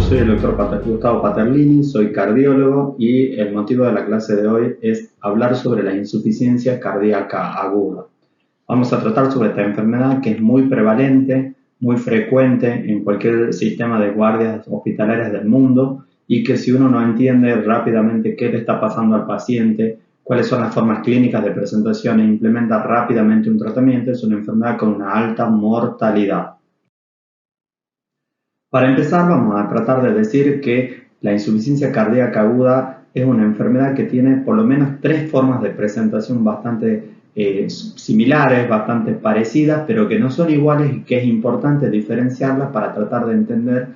soy el doctor Gustavo Paterlini, soy cardiólogo y el motivo de la clase de hoy es hablar sobre la insuficiencia cardíaca aguda. Vamos a tratar sobre esta enfermedad que es muy prevalente, muy frecuente en cualquier sistema de guardias hospitalarias del mundo y que si uno no entiende rápidamente qué le está pasando al paciente, cuáles son las formas clínicas de presentación e implementa rápidamente un tratamiento, es una enfermedad con una alta mortalidad. Para empezar, vamos a tratar de decir que la insuficiencia cardíaca aguda es una enfermedad que tiene por lo menos tres formas de presentación bastante similares, bastante parecidas, pero que no son iguales y que es importante diferenciarlas para tratar de entender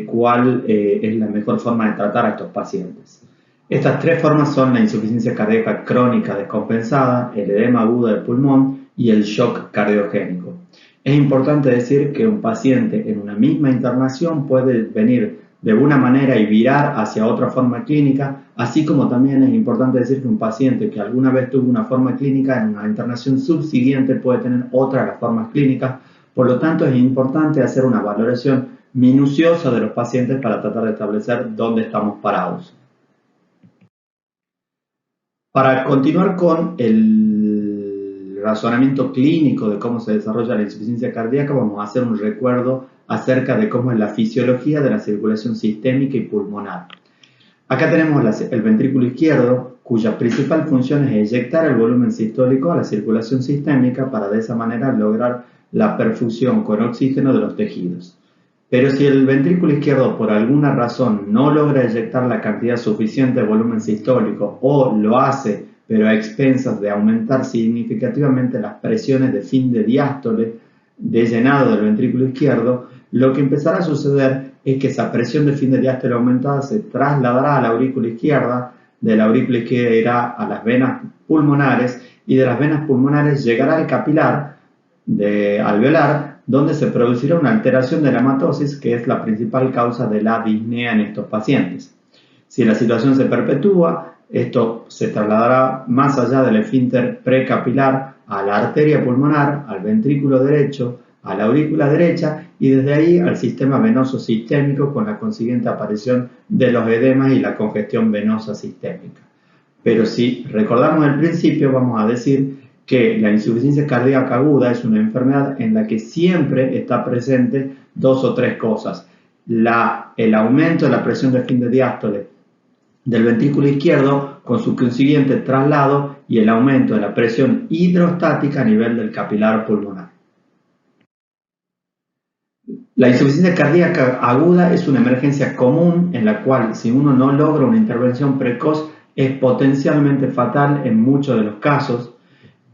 cuál es la mejor forma de tratar a estos pacientes. Estas tres formas son la insuficiencia cardíaca crónica descompensada, el edema agudo del pulmón y el shock cardiogénico. Es importante decir que un paciente en una misma internación puede venir de una manera y virar hacia otra forma clínica, así como también es importante decir que un paciente que alguna vez tuvo una forma clínica en una internación subsiguiente puede tener otra de las formas clínicas. Por lo tanto, es importante hacer una valoración minuciosa de los pacientes para tratar de establecer dónde estamos parados. Para continuar con el razonamiento clínico de cómo se desarrolla la insuficiencia cardíaca, vamos a hacer un recuerdo acerca de cómo es la fisiología de la circulación sistémica y pulmonar. Acá tenemos el ventrículo izquierdo, cuya principal función es eyectar el volumen sistólico a la circulación sistémica para de esa manera lograr la perfusión con oxígeno de los tejidos. Pero si el ventrículo izquierdo por alguna razón no logra eyectar la cantidad suficiente de volumen sistólico o lo hace pero a expensas de aumentar significativamente las presiones de fin de diástole de llenado del ventrículo izquierdo, lo que empezará a suceder es que esa presión de fin de diástole aumentada se trasladará a la aurícula izquierda, de la aurícula izquierda irá a las venas pulmonares y de las venas pulmonares llegará al capilar alveolar, donde se producirá una alteración de la hematosis, que es la principal causa de la disnea en estos pacientes. Si la situación se perpetúa, esto se trasladará más allá del esfínter precapilar a la arteria pulmonar, al ventrículo derecho, a la aurícula derecha y desde ahí al sistema venoso sistémico con la consiguiente aparición de los edemas y la congestión venosa sistémica. Pero si recordamos el principio, vamos a decir que la insuficiencia cardíaca aguda es una enfermedad en la que siempre está presente dos o tres cosas. El aumento de la presión de fin de diástole del ventrículo izquierdo con su consiguiente traslado y el aumento de la presión hidrostática a nivel del capilar pulmonar. La insuficiencia cardíaca aguda es una emergencia común en la cual si uno no logra una intervención precoz es potencialmente fatal en muchos de los casos.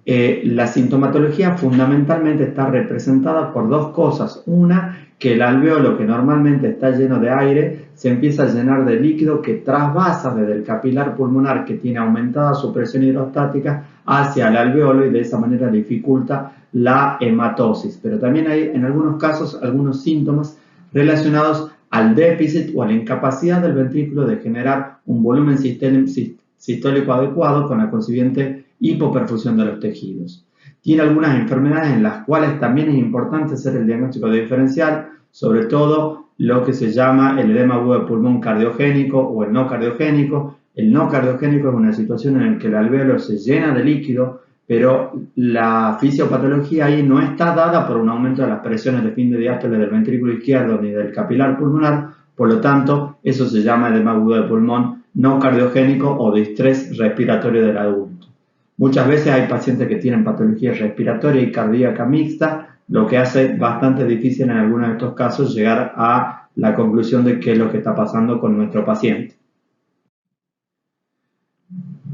La sintomatología fundamentalmente está representada por dos cosas. Una, que el alveolo, que normalmente está lleno de aire, se empieza a llenar de líquido que trasvasa desde el capilar pulmonar, que tiene aumentada su presión hidrostática, hacia el alveolo y de esa manera dificulta la hematosis. Pero también hay en algunos casos algunos síntomas relacionados al déficit o a la incapacidad del ventrículo de generar un volumen sistólico adecuado con la consiguiente hipoperfusión de los tejidos. Tiene algunas enfermedades en las cuales también es importante hacer el diagnóstico diferencial, sobre todo lo que se llama el edema agudo de pulmón cardiogénico o el no cardiogénico. El no cardiogénico es una situación en la que el alveolo se llena de líquido, pero la fisiopatología ahí no está dada por un aumento de las presiones de fin de diástole del ventrículo izquierdo ni del capilar pulmonar, por lo tanto, eso se llama edema agudo de pulmón no cardiogénico o distrés respiratorio del adulto. Muchas veces hay pacientes que tienen patología respiratoria y cardíaca mixta, lo que hace bastante difícil en algunos de estos casos llegar a la conclusión de qué es lo que está pasando con nuestro paciente.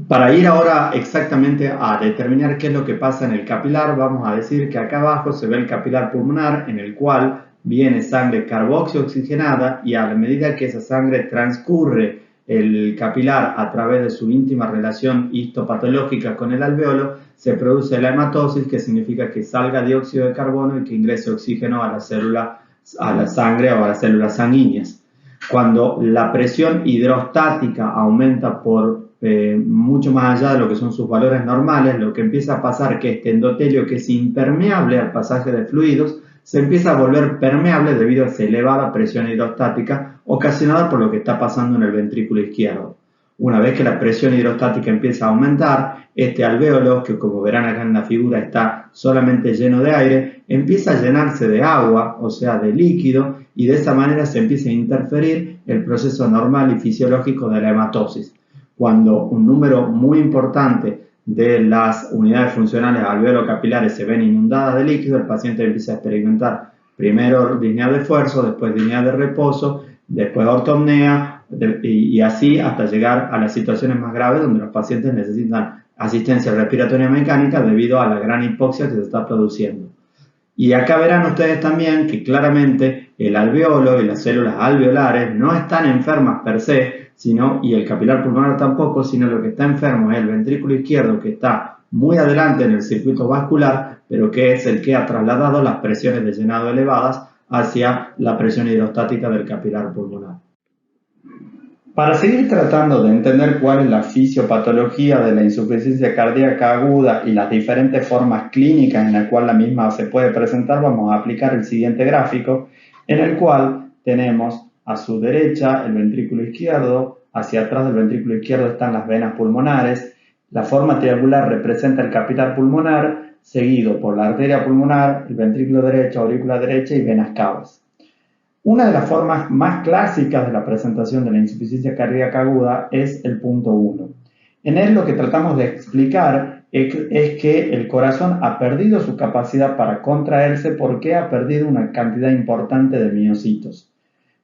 Para ir ahora exactamente a determinar qué es lo que pasa en el capilar, vamos a decir que acá abajo se ve el capilar pulmonar en el cual viene sangre carboxioxigenada y a la medida que esa sangre transcurre el capilar a través de su íntima relación histopatológica con el alveolo, se produce la hematosis, que significa que salga dióxido de carbono y que ingrese oxígeno a la célula, a la sangre o a las células sanguíneas. Cuando la presión hidrostática aumenta por mucho más allá de lo que son sus valores normales, lo que empieza a pasar es que este endotelio, que es impermeable al pasaje de fluidos, se empieza a volver permeable debido a esa elevada presión hidrostática ocasionada por lo que está pasando en el ventrículo izquierdo. Una vez que la presión hidrostática empieza a aumentar, este alvéolo, que como verán acá en la figura está solamente lleno de aire, empieza a llenarse de agua, o sea, de líquido, y de esa manera se empieza a interferir el proceso normal y fisiológico de la hematosis. Cuando un número muy importante de las unidades funcionales alveolo-capilares se ven inundadas de líquido, el paciente empieza a experimentar primero disnea de esfuerzo, después disnea de reposo, después ortopnea, y así hasta llegar a las situaciones más graves donde los pacientes necesitan asistencia respiratoria mecánica debido a la gran hipoxia que se está produciendo. Y acá verán ustedes también que claramente el alveolo y las células alveolares no están enfermas per se, y el capilar pulmonar tampoco, sino lo que está enfermo es el ventrículo izquierdo, que está muy adelante en el circuito vascular, pero que es el que ha trasladado las presiones de llenado elevadas hacia la presión hidrostática del capilar pulmonar. Para seguir tratando de entender cuál es la fisiopatología de la insuficiencia cardíaca aguda y las diferentes formas clínicas en las cuales la misma se puede presentar, vamos a aplicar el siguiente gráfico, en el cual tenemos a su derecha el ventrículo izquierdo, hacia atrás del ventrículo izquierdo están las venas pulmonares, la forma triangular representa el capilar pulmonar, seguido por la arteria pulmonar, el ventrículo derecho, aurícula derecha y venas caves. Una de las formas más clásicas de la presentación de la insuficiencia cardíaca aguda es el punto 1. En él lo que tratamos de explicar es que el corazón ha perdido su capacidad para contraerse porque ha perdido una cantidad importante de miocitos.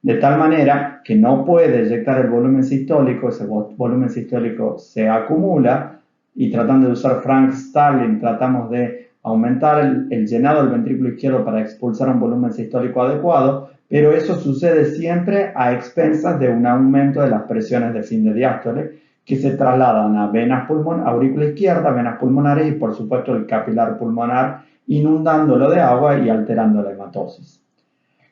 De tal manera que no puede eyectar el volumen sistólico, ese volumen sistólico se acumula y tratando de usar Frank Starling tratamos de aumentar el llenado del ventrículo izquierdo para expulsar un volumen sistólico adecuado, pero eso sucede siempre a expensas de un aumento de las presiones de fin de diástole que se trasladan a venas pulmonares, aurícula izquierda, venas pulmonares y por supuesto el capilar pulmonar, inundándolo de agua y alterando la hematosis.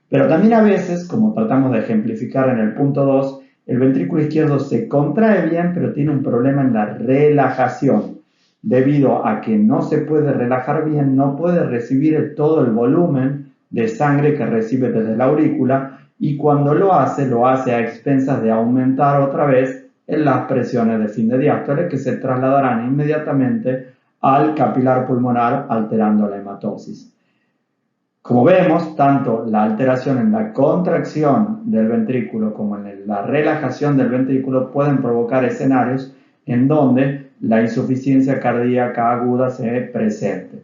Pero también a veces, como tratamos de ejemplificar en el punto 2, el ventrículo izquierdo se contrae bien, pero tiene un problema en la relajación. Debido a que no se puede relajar bien, no puede recibir todo el volumen de sangre que recibe desde la aurícula y cuando lo hace a expensas de aumentar otra vez en las presiones de fin de diástole que se trasladarán inmediatamente al capilar pulmonar alterando la hematosis. Como vemos, tanto la alteración en la contracción del ventrículo como en la relajación del ventrículo pueden provocar escenarios en donde la insuficiencia cardíaca aguda se presente.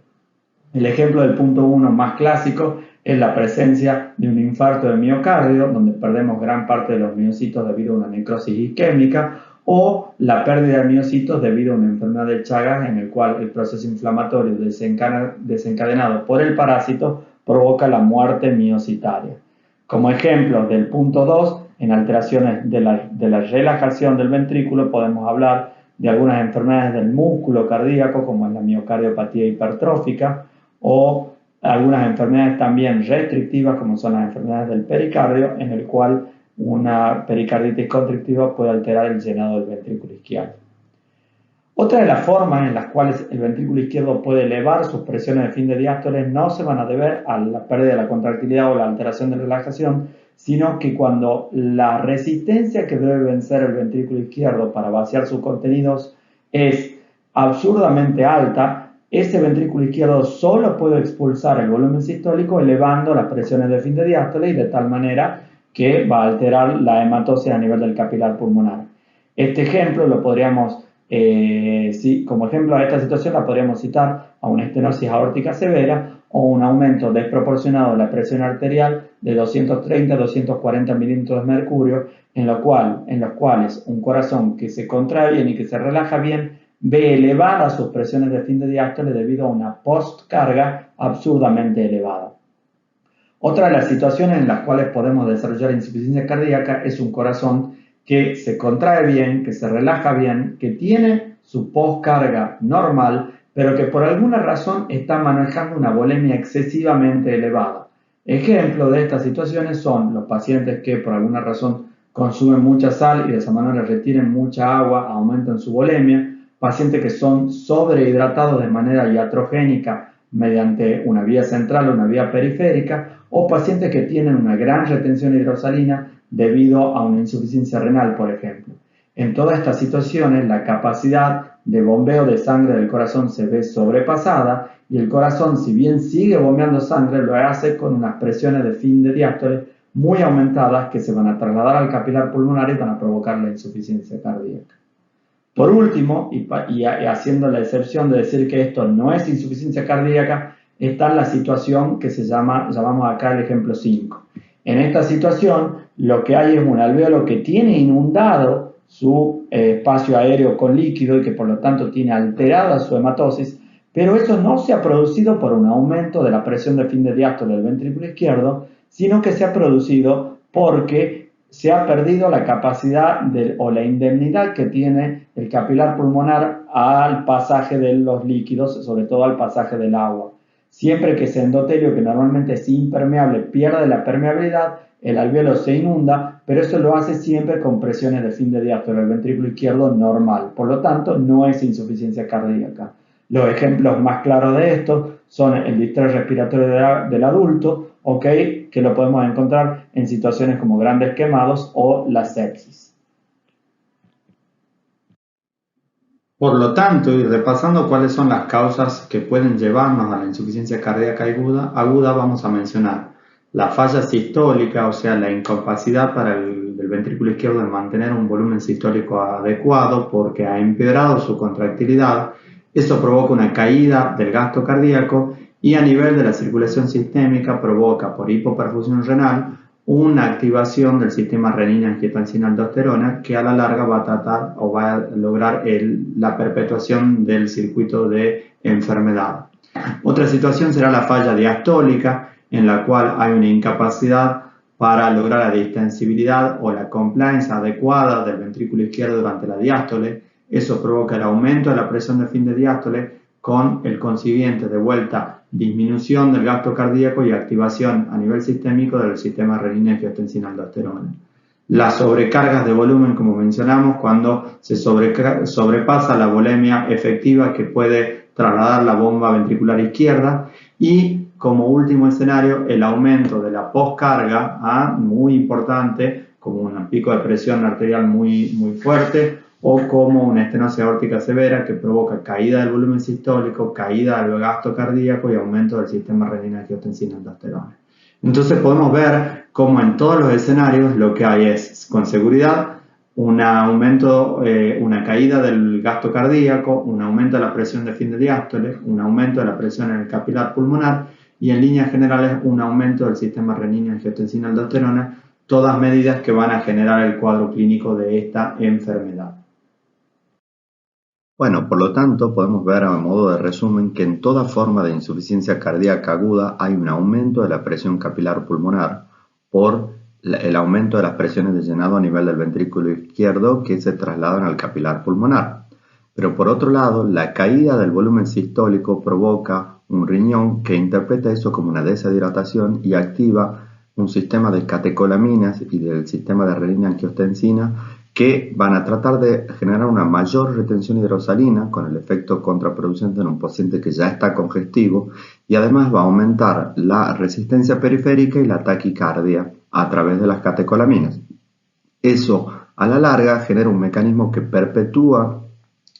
El ejemplo del punto 1 más clásico es la presencia de un infarto de miocardio, donde perdemos gran parte de los miocitos debido a una necrosis isquémica, o la pérdida de miocitos debido a una enfermedad de Chagas en el cual el proceso inflamatorio desencadenado por el parásito provoca la muerte miocitaria. Como ejemplo del punto 2, en alteraciones de la relajación del ventrículo podemos hablar de algunas enfermedades del músculo cardíaco, como es la miocardiopatía hipertrófica, o algunas enfermedades también restrictivas, como son las enfermedades del pericardio, en el cual una pericarditis constrictiva puede alterar el llenado del ventrículo izquierdo. Otra de las formas en las cuales el ventrículo izquierdo puede elevar sus presiones de fin de diástole no se van a deber a la pérdida de la contractilidad o la alteración de relajación, sino que cuando la resistencia que debe vencer el ventrículo izquierdo para vaciar sus contenidos es absurdamente alta, ese ventrículo izquierdo solo puede expulsar el volumen sistólico elevando las presiones de fin de diástole y de tal manera que va a alterar la hematosis a nivel del capilar pulmonar. Este ejemplo lo podríamos como ejemplo a esta situación la podríamos citar a una estenosis aórtica severa o un aumento desproporcionado de la presión arterial de 230 a 240 milímetros de mercurio, en los cuales un corazón que se contrae bien y que se relaja bien ve elevadas sus presiones de fin de diástole debido a una postcarga absurdamente elevada. Otra de las situaciones en las cuales podemos desarrollar insuficiencia cardíaca es un corazón que se contrae bien, que se relaja bien, que tiene su postcarga normal, pero que por alguna razón está manejando una volemia excesivamente elevada. Ejemplos de estas situaciones son los pacientes que por alguna razón consumen mucha sal y de esa manera retienen mucha agua, aumentan su volemia, pacientes que son sobrehidratados de manera iatrogénica mediante una vía central o una vía periférica, o pacientes que tienen una gran retención hidrosalina debido a una insuficiencia renal, por ejemplo. En todas estas situaciones, la capacidad de bombeo de sangre del corazón se ve sobrepasada y el corazón, si bien sigue bombeando sangre, lo hace con unas presiones de fin de diástole muy aumentadas que se van a trasladar al capilar pulmonar y van a provocar la insuficiencia cardíaca. Por último, y haciendo la excepción de decir que esto no es insuficiencia cardíaca, está la situación que llamamos acá el ejemplo 5. En esta situación, lo que hay es un alveolo que tiene inundado su espacio aéreo con líquido y que por lo tanto tiene alterada su hematosis, pero eso no se ha producido por un aumento de la presión de fin de diástole del ventrículo izquierdo, sino que se ha producido porque se ha perdido la capacidad o la indemnidad que tiene el capilar pulmonar al pasaje de los líquidos, sobre todo al pasaje del agua. Siempre que ese endotelio, que normalmente es impermeable, pierde la permeabilidad, el alveolo se inunda, pero eso lo hace siempre con presiones de fin de diástole del ventrículo izquierdo normal. Por lo tanto, no es insuficiencia cardíaca. Los ejemplos más claros de esto son el distrés respiratorio del adulto, que lo podemos encontrar en situaciones como grandes quemados o la sepsis. Por lo tanto, y repasando cuáles son las causas que pueden llevarnos a la insuficiencia cardíaca aguda, vamos a mencionar la falla sistólica, o sea, la incapacidad del ventrículo izquierdo de mantener un volumen sistólico adecuado porque ha empeorado su contractilidad. Eso provoca una caída del gasto cardíaco y a nivel de la circulación sistémica provoca por hipoperfusión renal una activación del sistema renina-angiotensina-aldosterona que a la larga va a tratar o va a lograr la perpetuación del circuito de enfermedad. Otra situación será la falla diastólica, en la cual hay una incapacidad para lograr la distensibilidad o la compliance adecuada del ventrículo izquierdo durante la diástole. Eso provoca el aumento de la presión de fin de diástole con el consiguiente de vuelta disminución del gasto cardíaco y activación a nivel sistémico del sistema renina-angiotensina-aldosterona. Las sobrecargas de volumen, como mencionamos, cuando se sobrepasa la volemia efectiva que puede trasladar la bomba ventricular izquierda, y como último escenario el aumento de la poscarga, muy importante, como un pico de presión arterial muy fuerte, o como una estenosis aórtica severa que provoca caída del volumen sistólico, caída del gasto cardíaco y aumento del sistema renina-angiotensina-aldosterona. Entonces podemos ver cómo en todos los escenarios lo que hay es, con seguridad, un aumento, una caída del gasto cardíaco, un aumento de la presión de fin de diástole, un aumento de la presión en el capilar pulmonar y en líneas generales un aumento del sistema renina-angiotensina-aldosterona, todas medidas que van a generar el cuadro clínico de esta enfermedad. Bueno, por lo tanto, podemos ver a modo de resumen que en toda forma de insuficiencia cardíaca aguda hay un aumento de la presión capilar pulmonar por el aumento de las presiones de llenado a nivel del ventrículo izquierdo que se trasladan al capilar pulmonar. Pero por otro lado, la caída del volumen sistólico provoca un riñón que interpreta eso como una deshidratación y activa un sistema de catecolaminas y del sistema de renina-angiotensina que van a tratar de generar una mayor retención hidrosalina con el efecto contraproducente en un paciente que ya está congestivo, y además va a aumentar la resistencia periférica y la taquicardia a través de las catecolaminas. Eso a la larga genera un mecanismo que perpetúa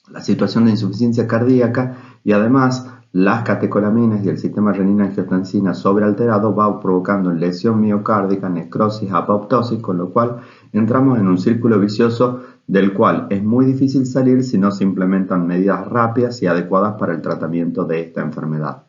la situación de insuficiencia cardíaca, y además las catecolaminas y el sistema renina-angiotensina sobrealterado va provocando lesión miocárdica, necrosis, apoptosis, con lo cual entramos en un círculo vicioso del cual es muy difícil salir si no se implementan medidas rápidas y adecuadas para el tratamiento de esta enfermedad.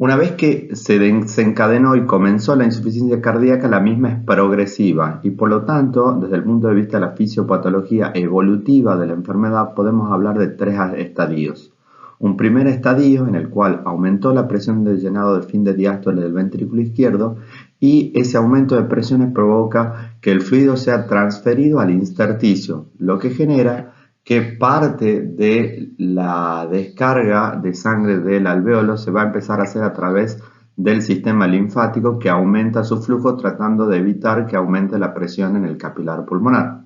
Una vez que se desencadenó y comenzó la insuficiencia cardíaca, la misma es progresiva y por lo tanto, desde el punto de vista de la fisiopatología evolutiva de la enfermedad, podemos hablar de 3 estadios. Un primer estadio en el cual aumentó la presión de llenado de fin de diástole del ventrículo izquierdo, y ese aumento de presiones provoca que el fluido sea transferido al intersticio, lo que genera que parte de la descarga de sangre del alvéolo se va a empezar a hacer a través del sistema linfático, que aumenta su flujo tratando de evitar que aumente la presión en el capilar pulmonar.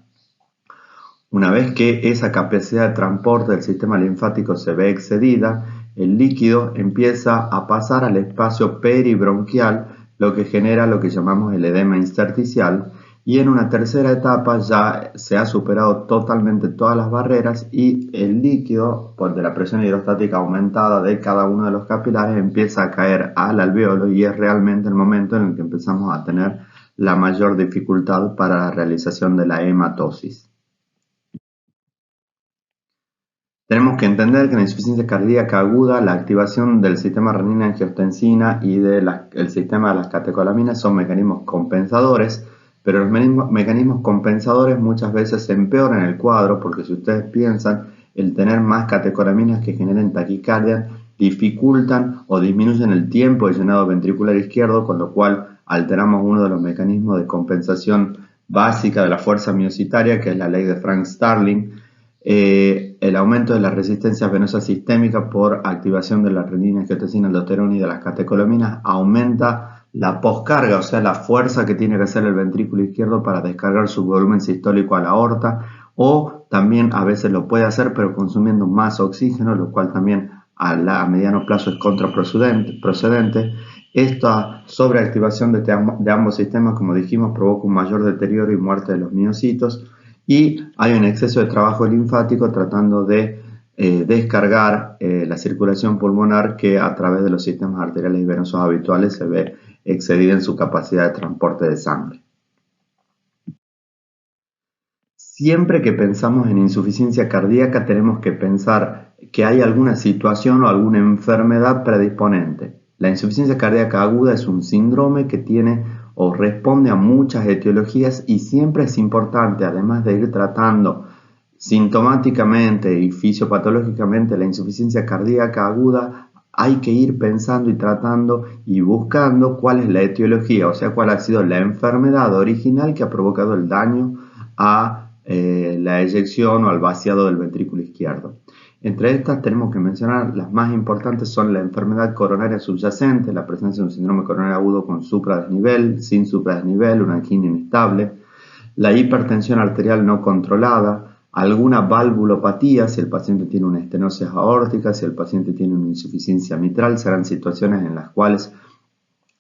Una vez que esa capacidad de transporte del sistema linfático se ve excedida, el líquido empieza a pasar al espacio peribronquial, lo que genera lo que llamamos el edema intersticial, y en una tercera etapa ya se ha superado totalmente todas las barreras y el líquido, de la presión hidrostática aumentada de cada uno de los capilares, empieza a caer al alveolo, y es realmente el momento en el que empezamos a tener la mayor dificultad para la realización de la hematosis. Tenemos que entender que en la insuficiencia cardíaca aguda la activación del sistema renina-angiotensina y del sistema de las catecolaminas son mecanismos compensadores, pero los mecanismos compensadores muchas veces empeoran el cuadro, porque si ustedes piensan, el tener más catecolaminas que generen taquicardia dificultan o disminuyen el tiempo de llenado ventricular izquierdo, con lo cual alteramos uno de los mecanismos de compensación básica de la fuerza miocitaria, que es la ley de Frank-Starling. El aumento de la resistencia venosa sistémica por activación de la renina, angiotensina, aldosterona y de las catecolaminas aumenta la poscarga, o sea, la fuerza que tiene que hacer el ventrículo izquierdo para descargar su volumen sistólico a la aorta, o también a veces lo puede hacer pero consumiendo más oxígeno, lo cual también a mediano plazo es contraprocedente. Esta sobreactivación de ambos sistemas, como dijimos, provoca un mayor deterioro y muerte de los miocitos, y hay un exceso de trabajo linfático tratando de descargar la circulación pulmonar, que a través de los sistemas arteriales y venosos habituales se ve excedida en su capacidad de transporte de sangre. Siempre que pensamos en insuficiencia cardíaca tenemos que pensar que hay alguna situación o alguna enfermedad predisponente. La insuficiencia cardíaca aguda es un síndrome que tiene o responde a muchas etiologías, y siempre es importante, además de ir tratando sintomáticamente y fisiopatológicamente la insuficiencia cardíaca aguda, hay que ir pensando y tratando y buscando cuál es la etiología, o sea, cuál ha sido la enfermedad original que ha provocado el daño a la eyección o al vaciado del ventrículo izquierdo. Entre estas tenemos que mencionar las más importantes: son la enfermedad coronaria subyacente, la presencia de un síndrome coronario agudo con supradesnivel, sin supradesnivel, una angina inestable, la hipertensión arterial no controlada, alguna valvulopatía, si el paciente tiene una estenosis aórtica, si el paciente tiene una insuficiencia mitral, serán situaciones en las cuales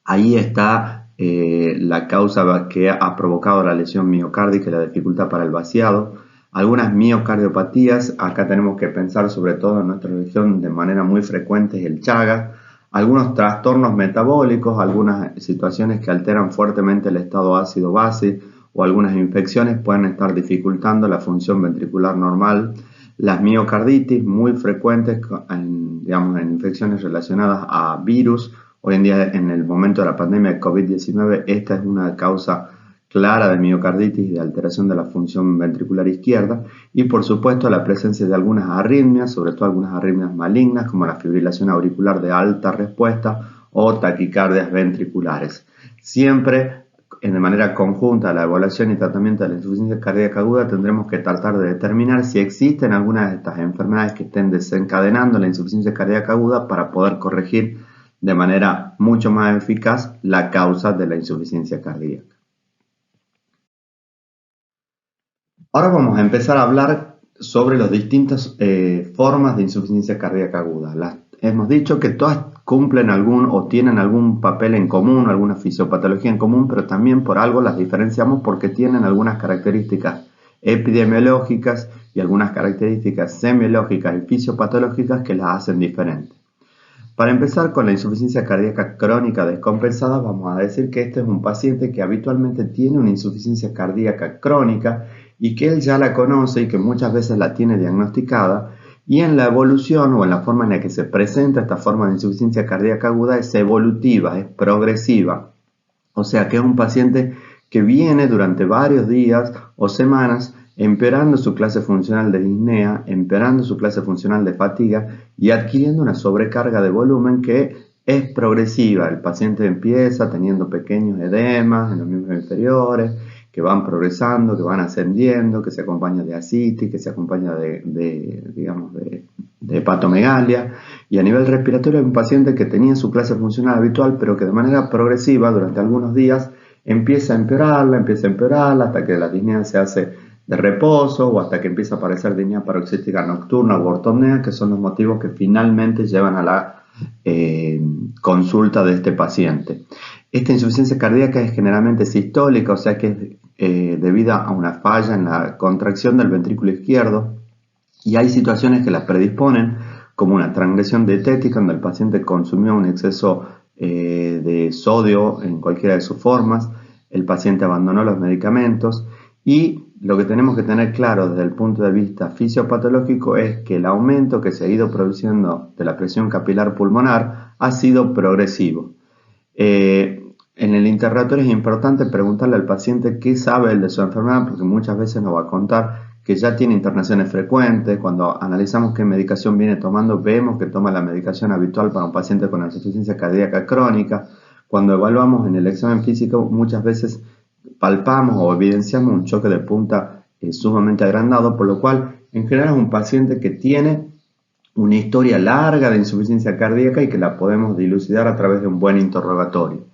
ahí está la causa que ha provocado la lesión miocárdica y la dificultad para el vaciado. Algunas miocardiopatías, acá tenemos que pensar sobre todo en nuestra región de manera muy frecuente, es el Chagas. Algunos trastornos metabólicos, algunas situaciones que alteran fuertemente el estado ácido-base, o algunas infecciones pueden estar dificultando la función ventricular normal. Las miocarditis, muy frecuentes en infecciones relacionadas a virus. Hoy en día, en el momento de la pandemia de COVID-19, esta es una causa clara de miocarditis y de alteración de la función ventricular izquierda, y por supuesto la presencia de algunas arritmias, sobre todo algunas arritmias malignas como la fibrilación auricular de alta respuesta o taquicardias ventriculares. Siempre de manera conjunta a la evaluación y tratamiento de la insuficiencia cardíaca aguda tendremos que tratar de determinar si existen algunas de estas enfermedades que estén desencadenando la insuficiencia cardíaca aguda, para poder corregir de manera mucho más eficaz la causa de la insuficiencia cardíaca. Ahora vamos a empezar a hablar sobre las distintas formas de insuficiencia cardíaca aguda. Hemos dicho que todas cumplen algún o tienen algún papel en común, alguna fisiopatología en común, pero también por algo las diferenciamos porque tienen algunas características epidemiológicas y algunas características semiológicas y fisiopatológicas que las hacen diferentes. Para empezar con la insuficiencia cardíaca crónica descompensada, vamos a decir que este es un paciente que habitualmente tiene una insuficiencia cardíaca crónica y que él ya la conoce y que muchas veces la tiene diagnosticada, y en la evolución o en la forma en la que se presenta esta forma de insuficiencia cardíaca aguda es evolutiva, es progresiva. O sea que es un paciente que viene durante varios días o semanas empeorando su clase funcional de disnea, empeorando su clase funcional de fatiga y adquiriendo una sobrecarga de volumen que es progresiva. El paciente empieza teniendo pequeños edemas en los miembros inferiores, que van progresando, que van ascendiendo, que se acompaña de ascitis, que se acompaña de hepatomegalia, y a nivel respiratorio hay un paciente que tenía su clase funcional habitual, pero que de manera progresiva durante algunos días empieza a empeorarla hasta que la disnea se hace de reposo, o hasta que empieza a aparecer disnea paroxística nocturna o ortopnea, que son los motivos que finalmente llevan a la consulta de este paciente. Esta insuficiencia cardíaca es generalmente sistólica, o sea que es debida a una falla en la contracción del ventrículo izquierdo, y hay situaciones que la predisponen, como una transgresión dietética, donde el paciente consumió un exceso de sodio en cualquiera de sus formas, el paciente abandonó los medicamentos, y lo que tenemos que tener claro desde el punto de vista fisiopatológico es que el aumento que se ha ido produciendo de la presión capilar pulmonar ha sido progresivo. En el interrogatorio es importante preguntarle al paciente qué sabe él de su enfermedad, porque muchas veces nos va a contar que ya tiene internaciones frecuentes. Cuando analizamos qué medicación viene tomando, vemos que toma la medicación habitual para un paciente con insuficiencia cardíaca crónica. Cuando evaluamos en el examen físico, muchas veces palpamos o evidenciamos un choque de punta sumamente agrandado, por lo cual en general es un paciente que tiene una historia larga de insuficiencia cardíaca y que la podemos dilucidar a través de un buen interrogatorio.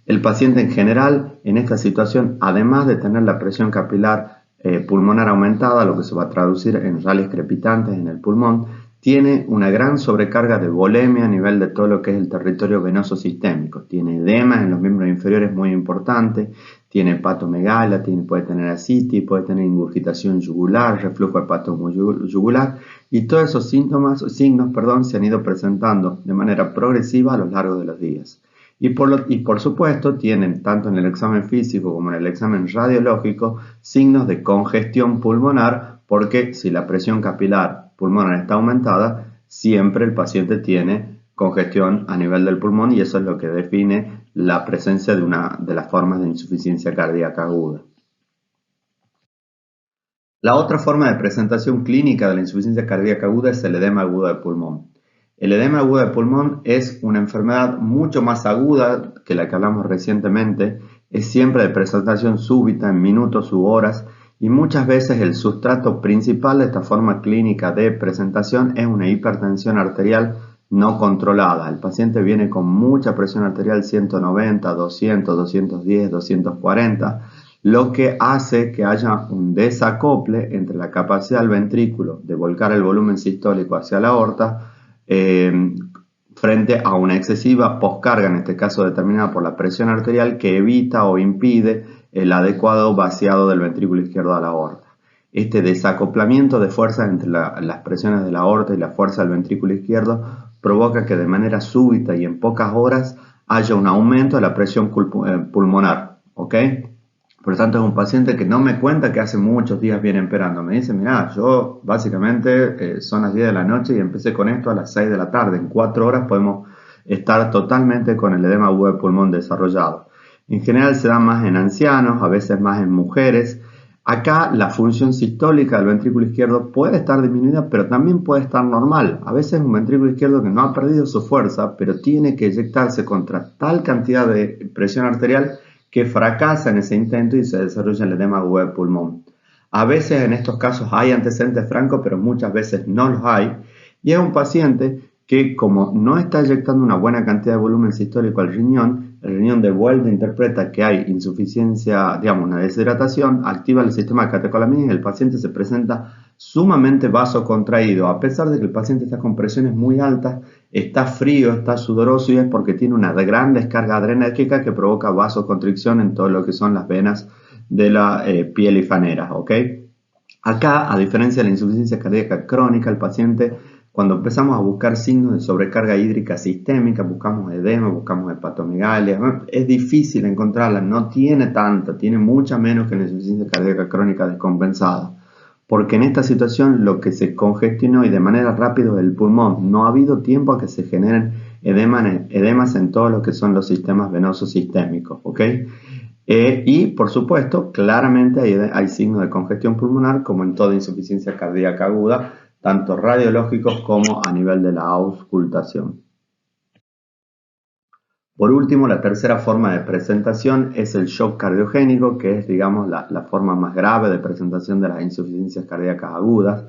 El paciente en general en esta situación, además de tener la presión capilar pulmonar aumentada, lo que se va a traducir en rales crepitantes en el pulmón, tiene una gran sobrecarga de volemia a nivel de todo lo que es el territorio venoso sistémico. Tiene edema en los miembros inferiores muy importante, tiene hepatomegalia, puede tener ascitis, puede tener ingurgitación yugular, reflujo hepatoyugular, y todos esos signos se han ido presentando de manera progresiva a lo largo de los días. Y por supuesto tienen, tanto en el examen físico como en el examen radiológico, signos de congestión pulmonar, porque si la presión capilar pulmonar está aumentada, siempre el paciente tiene congestión a nivel del pulmón, y eso es lo que define la presencia de una de las formas de insuficiencia cardíaca aguda. La otra forma de presentación clínica de la insuficiencia cardíaca aguda es el edema agudo de pulmón. El edema agudo de pulmón es una enfermedad mucho más aguda que la que hablamos recientemente, es siempre de presentación súbita en minutos u horas, y muchas veces el sustrato principal de esta forma clínica de presentación es una hipertensión arterial no controlada. El paciente viene con mucha presión arterial, 190, 200, 210, 240, lo que hace que haya un desacople entre la capacidad del ventrículo de volcar el volumen sistólico hacia la aorta frente a una excesiva poscarga, en este caso determinada por la presión arterial, que evita o impide el adecuado vaciado del ventrículo izquierdo a la aorta. Este desacoplamiento de fuerzas entre las presiones de la aorta y la fuerza del ventrículo izquierdo provoca que de manera súbita y en pocas horas haya un aumento de la presión pulmonar, ¿ok? Por lo tanto, es un paciente que no me cuenta que hace muchos días viene empeorando. Me dice, mira, yo básicamente son las 10 de la noche y empecé con esto a las 6 de la tarde. En 4 horas podemos estar totalmente con el edema agudo de pulmón desarrollado. En general se da más en ancianos, a veces más en mujeres. Acá la función sistólica del ventrículo izquierdo puede estar disminuida, pero también puede estar normal. A veces un ventrículo izquierdo que no ha perdido su fuerza, pero tiene que eyectarse contra tal cantidad de presión arterial que fracasa en ese intento y se desarrolla el edema agudo de pulmón. A veces en estos casos hay antecedentes francos, pero muchas veces no los hay, y es un paciente que, como no está eyectando una buena cantidad de volumen sistólico al riñón, el riñón de vuelta interpreta que hay insuficiencia, digamos, una deshidratación, activa el sistema de catecolaminas y el paciente se presenta sumamente vasocontraído, a pesar de que el paciente está con presiones muy altas, está frío, está sudoroso, y es porque tiene una gran descarga adrenérgica que provoca vasoconstricción en todo lo que son las venas de la piel y faneras, ¿ok? Acá, a diferencia de la insuficiencia cardíaca crónica, el paciente, cuando empezamos a buscar signos de sobrecarga hídrica sistémica, buscamos edema, buscamos hepatomegalia, es difícil encontrarla, no tiene tanta, tiene mucha menos que la insuficiencia cardíaca crónica descompensada. Porque en esta situación lo que se congestionó y de manera rápida el pulmón, no ha habido tiempo a que se generen edemas en todos lo que son los sistemas venosos sistémicos, ¿ok? Y por supuesto, claramente hay signos de congestión pulmonar, como en toda insuficiencia cardíaca aguda, tanto radiológicos como a nivel de la auscultación. Por último, la tercera forma de presentación es el shock cardiogénico, que es, digamos, la forma más grave de presentación de las insuficiencias cardíacas agudas.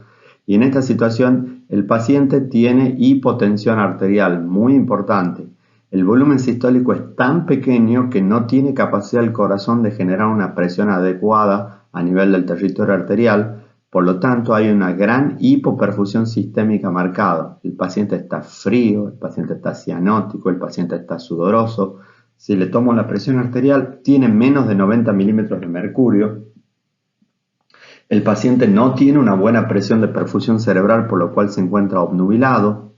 Y en esta situación, el paciente tiene hipotensión arterial muy importante. El volumen sistólico es tan pequeño que no tiene capacidad el corazón de generar una presión adecuada a nivel del territorio arterial. Por lo tanto, hay una gran hipoperfusión sistémica marcada. El paciente está frío, el paciente está cianótico, el paciente está sudoroso, si le tomo la presión arterial, tiene menos de 90 milímetros de mercurio. El paciente no tiene una buena presión de perfusión cerebral, por lo cual se encuentra obnubilado.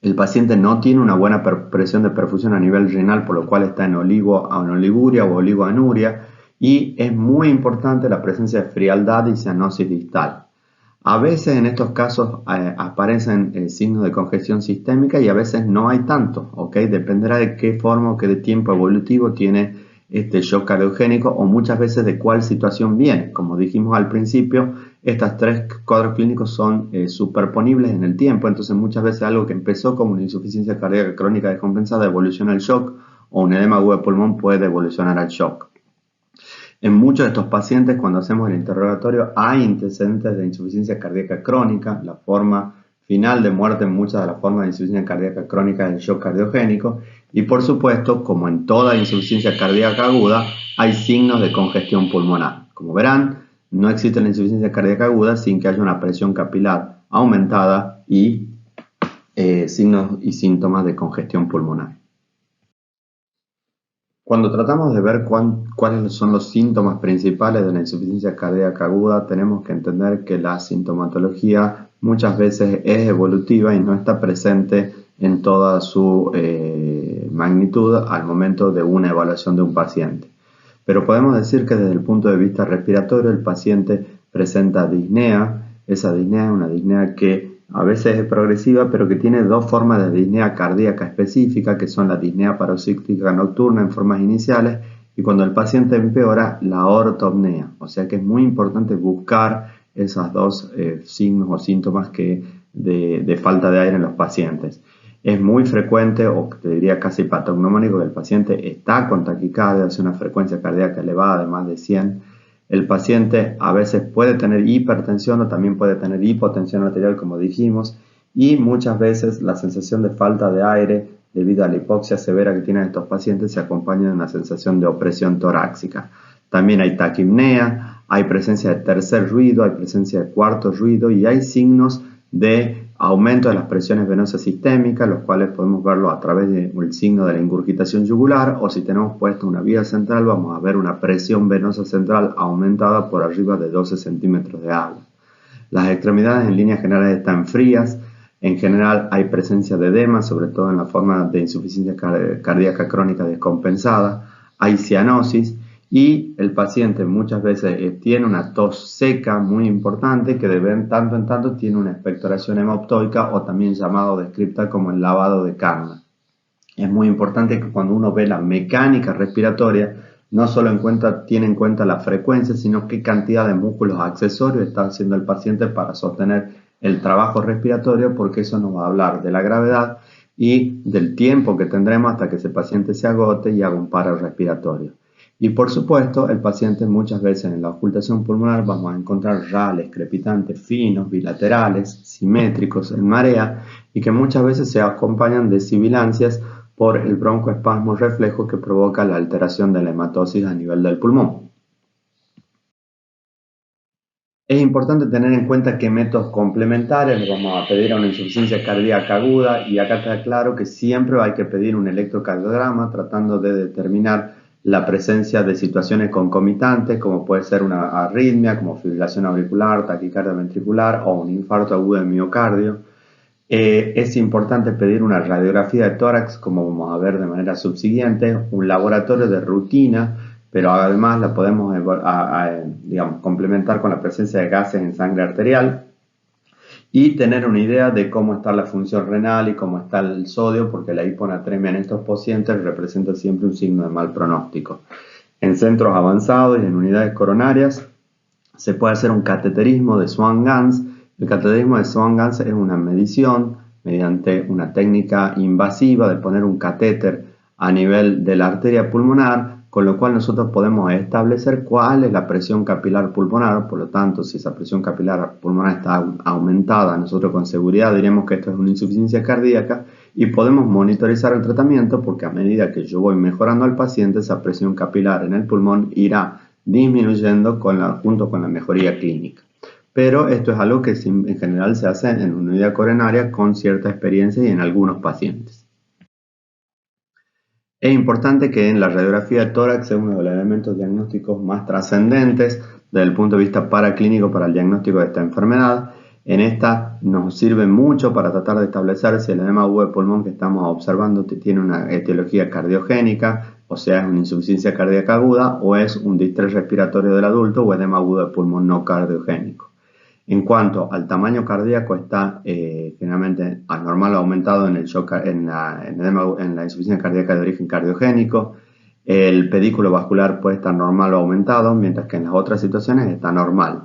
El paciente no tiene una buena presión de perfusión a nivel renal, por lo cual está en oliguria o oligoanuria. Y es muy importante la presencia de frialdad y cianosis distal. A veces en estos casos aparecen signos de congestión sistémica y a veces no hay tanto, ¿ok? Dependerá de qué forma o qué de tiempo evolutivo tiene este shock cardiogénico o muchas veces de cuál situación viene. Como dijimos al principio, estos tres cuadros clínicos son superponibles en el tiempo, entonces muchas veces algo que empezó como una insuficiencia cardíaca crónica descompensada evoluciona al shock o un edema agudo de pulmón puede evolucionar al shock. En muchos de estos pacientes, cuando hacemos el interrogatorio, hay antecedentes de insuficiencia cardíaca crónica. La forma final de muerte en muchas de las formas de insuficiencia cardíaca crónica es el shock cardiogénico. Y por supuesto, como en toda insuficiencia cardíaca aguda, hay signos de congestión pulmonar. Como verán, no existe la insuficiencia cardíaca aguda sin que haya una presión capilar aumentada y signos y síntomas de congestión pulmonar. Cuando tratamos de ver cuáles son los síntomas principales de la insuficiencia cardíaca aguda, tenemos que entender que la sintomatología muchas veces es evolutiva y no está presente en toda su magnitud al momento de una evaluación de un paciente. Pero podemos decir que desde el punto de vista respiratorio el paciente presenta disnea. Esa disnea es una disnea que a veces es progresiva, pero que tiene dos formas de disnea cardíaca específica, que son la disnea paroxística nocturna en formas iniciales y cuando el paciente empeora, la ortopnea. O sea que es muy importante buscar esos dos signos o síntomas de falta de aire en los pacientes. Es muy frecuente, o te diría casi patognomónico, que el paciente está con taquicardia, hace una frecuencia cardíaca elevada de más de 100. El paciente a veces puede tener hipertensión o también puede tener hipotensión arterial, como dijimos, y muchas veces la sensación de falta de aire debido a la hipoxia severa que tienen estos pacientes se acompaña de una sensación de opresión torácica. También hay taquipnea, hay presencia de tercer ruido, hay presencia de cuarto ruido y hay signos de aumento de las presiones venosas sistémicas, los cuales podemos verlo a través del signo de la ingurgitación yugular, o si tenemos puesto una vía central vamos a ver una presión venosa central aumentada por arriba de 12 centímetros de agua. Las extremidades en líneas generales están frías, en general hay presencia de edema, sobre todo en la forma de insuficiencia cardíaca crónica descompensada, hay cianosis y el paciente muchas veces tiene una tos seca muy importante que de tanto en tanto tiene una expectoración hemoptoica o también llamado descripta como el lavado de Karna. Es muy importante que cuando uno ve la mecánica respiratoria no solo tiene en cuenta la frecuencia, sino qué cantidad de músculos accesorios está haciendo el paciente para sostener el trabajo respiratorio, porque eso nos va a hablar de la gravedad y del tiempo que tendremos hasta que ese paciente se agote y haga un paro respiratorio. Y por supuesto, el paciente muchas veces en la auscultación pulmonar vamos a encontrar rales crepitantes finos, bilaterales, simétricos, en marea y que muchas veces se acompañan de sibilancias por el broncoespasmo reflejo que provoca la alteración de la hematosis a nivel del pulmón. Es importante tener en cuenta qué métodos complementarios le vamos a pedir a una insuficiencia cardíaca aguda y acá está claro que siempre hay que pedir un electrocardiograma tratando de determinar la presencia de situaciones concomitantes como puede ser una arritmia como fibrilación auricular, taquicardia ventricular o un infarto agudo del miocardio. Es importante pedir una radiografía de tórax como vamos a ver de manera subsiguiente, un laboratorio de rutina, pero además la podemos digamos, complementar con la presencia de gases en sangre arterial y tener una idea de cómo está la función renal y cómo está el sodio, porque la hiponatremia en estos pacientes representa siempre un signo de mal pronóstico. En centros avanzados y en unidades coronarias se puede hacer un cateterismo de Swan-Ganz. El cateterismo de Swan-Ganz es una medición mediante una técnica invasiva de poner un catéter a nivel de la arteria pulmonar, con lo cual nosotros podemos establecer cuál es la presión capilar pulmonar. Por lo tanto, si esa presión capilar pulmonar está aumentada, nosotros con seguridad diremos que esto es una insuficiencia cardíaca y podemos monitorizar el tratamiento porque a medida que yo voy mejorando al paciente, esa presión capilar en el pulmón irá disminuyendo junto con la mejoría clínica. Pero esto es algo que en general se hace en una unidad coronaria con cierta experiencia y en algunos pacientes. Es importante que en la radiografía de tórax sea uno de los elementos diagnósticos más trascendentes desde el punto de vista paraclínico para el diagnóstico de esta enfermedad. En esta nos sirve mucho para tratar de establecer si el edema agudo de pulmón que estamos observando tiene una etiología cardiogénica, o sea, es una insuficiencia cardíaca aguda, o es un distrés respiratorio del adulto o edema agudo de pulmón no cardiogénico. En cuanto al tamaño cardíaco, está generalmente anormal o aumentado en la insuficiencia cardíaca de origen cardiogénico. El pedículo vascular puede estar normal o aumentado, mientras que en las otras situaciones está normal.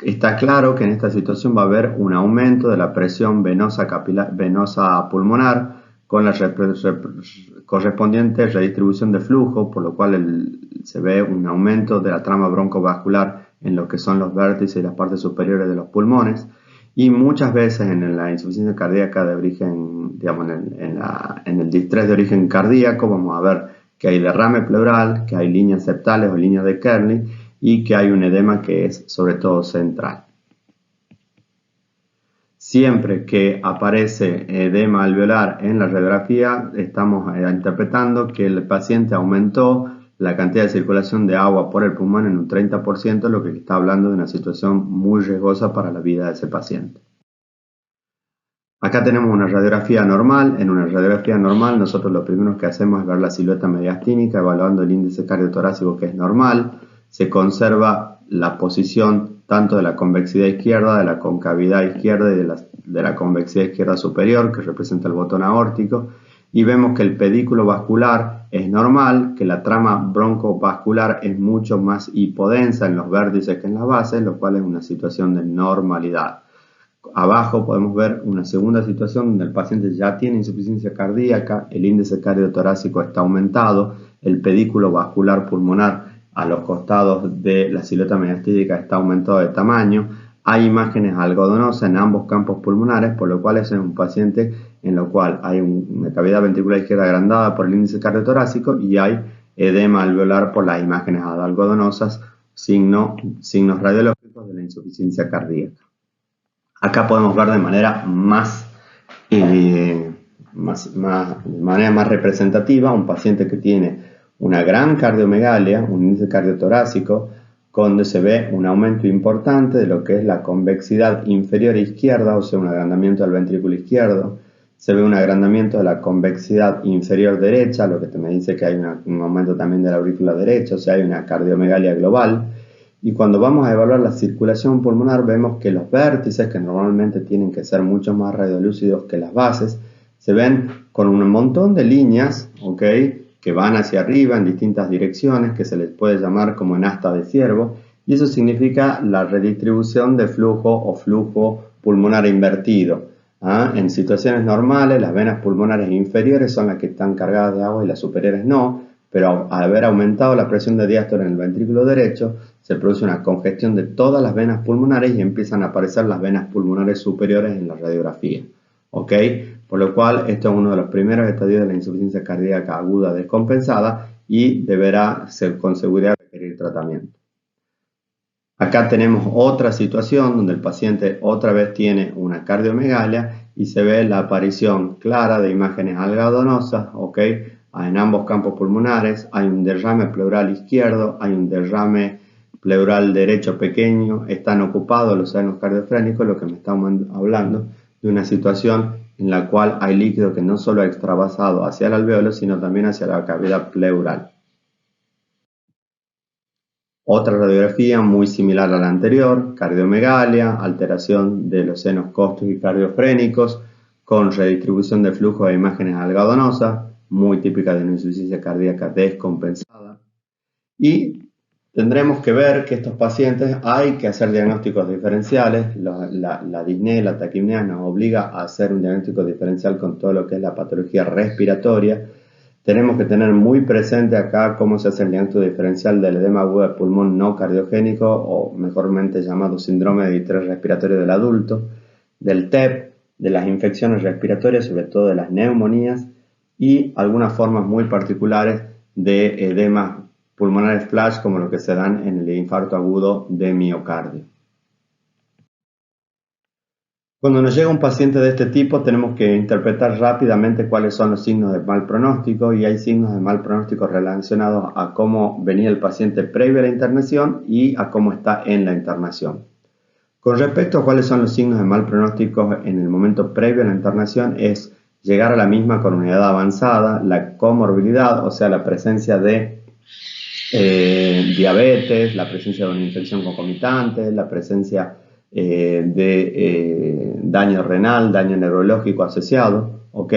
Está claro que en esta situación va a haber un aumento de la presión venosa pulmonar con la correspondiente redistribución de flujo, por lo cual se ve un aumento de la trama broncovascular en lo que son los vértices y las partes superiores de los pulmones, y muchas veces en la insuficiencia cardíaca de origen, digamos, en el distrés de origen cardíaco, vamos a ver que hay derrame pleural, que hay líneas septales o líneas de Kerley y que hay un edema que es sobre todo central. Siempre que aparece edema alveolar en la radiografía, estamos interpretando que el paciente aumentó la cantidad de circulación de agua por el pulmón en un 30%, lo que está hablando de una situación muy riesgosa para la vida de ese paciente. Acá tenemos una radiografía normal. En una radiografía normal nosotros lo primero que hacemos es ver la silueta mediastínica, evaluando el índice cardiotorácico, que es normal. Se conserva la posición tanto de la convexidad izquierda, de la concavidad izquierda y de la convexidad izquierda superior, que representa el botón aórtico, y vemos que el pedículo vascular es normal, que la trama broncovascular es mucho más hipodensa en los vértices que en las bases, lo cual es una situación de normalidad. Abajo podemos ver una segunda situación donde el paciente ya tiene insuficiencia cardíaca, el índice cardiotorácico está aumentado, el pedículo vascular pulmonar a los costados de la silueta mediastínica está aumentado de tamaño, hay imágenes algodonosas en ambos campos pulmonares, por lo cual es un paciente en lo cual hay una cavidad ventricular izquierda agrandada por el índice cardiotorácico y hay edema alveolar por las imágenes algodonosas, signos radiológicos de la insuficiencia cardíaca. Acá podemos ver de manera más representativa un paciente que tiene una gran cardiomegalia, un índice cardiotorácico, donde se ve un aumento importante de lo que es la convexidad inferior izquierda, o sea, un agrandamiento del ventrículo izquierdo. Se ve un agrandamiento de la convexidad inferior derecha, lo que me dice que hay un aumento también de la aurícula derecha, o sea, hay una cardiomegalia global. Y cuando vamos a evaluar la circulación pulmonar, vemos que los vértices, que normalmente tienen que ser mucho más radiolúcidos que las bases, se ven con un montón de líneas, ¿ok?, que van hacia arriba en distintas direcciones, que se les puede llamar como en asta de ciervo, y eso significa la redistribución de flujo o flujo pulmonar invertido. En situaciones normales, las venas pulmonares inferiores son las que están cargadas de agua y las superiores no, pero al haber aumentado la presión de diástole en el ventrículo derecho, se produce una congestión de todas las venas pulmonares y empiezan a aparecer las venas pulmonares superiores en la radiografía. ¿Ok? Por lo cual, esto es uno de los primeros estadios de la insuficiencia cardíaca aguda descompensada y deberá con seguridad requerir tratamiento. Acá tenemos otra situación donde el paciente otra vez tiene una cardiomegalia y se ve la aparición clara de imágenes algodonosas, ¿ok?, en ambos campos pulmonares. Hay un derrame pleural izquierdo, hay un derrame pleural derecho pequeño, están ocupados los senos cardiofrénicos, lo que me está hablando de una situación en la cual hay líquido que no solo ha extravasado hacia el alveolo, sino también hacia la cavidad pleural. Otra radiografía muy similar a la anterior, cardiomegalia, alteración de los senos costos y cardiofrénicos, con redistribución de flujo de imágenes algodonosas, muy típica de una insuficiencia cardíaca descompensada. Y tendremos que ver que estos pacientes hay que hacer diagnósticos diferenciales. La disnea y la taquipnea nos obliga a hacer un diagnóstico diferencial con todo lo que es la patología respiratoria. Tenemos que tener muy presente acá cómo se hace el diagnóstico diferencial del edema agudo de pulmón no cardiogénico, o mejormente llamado síndrome de distrés respiratorio del adulto, del TEP, de las infecciones respiratorias, sobre todo de las neumonías, y algunas formas muy particulares de edemas pulmonares flash, como lo que se dan en el infarto agudo de miocardio. Cuando nos llega un paciente de este tipo, tenemos que interpretar rápidamente cuáles son los signos de mal pronóstico, y hay signos de mal pronóstico relacionados a cómo venía el paciente previo a la internación y a cómo está en la internación. Con respecto a cuáles son los signos de mal pronóstico en el momento previo a la internación, es llegar a la misma con una edad avanzada, la comorbilidad, o sea, la presencia de diabetes, la presencia de una infección concomitante, la presencia de daño renal, daño neurológico asociado, ¿ok?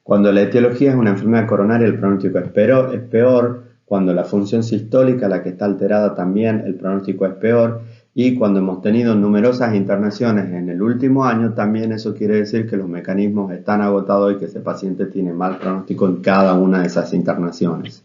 Cuando la etiología es una enfermedad coronaria, el pronóstico es peor. Cuando la función sistólica, la que está alterada también, el pronóstico es peor. Y cuando hemos tenido numerosas internaciones en el último año, también eso quiere decir que los mecanismos están agotados y que ese paciente tiene mal pronóstico en cada una de esas internaciones.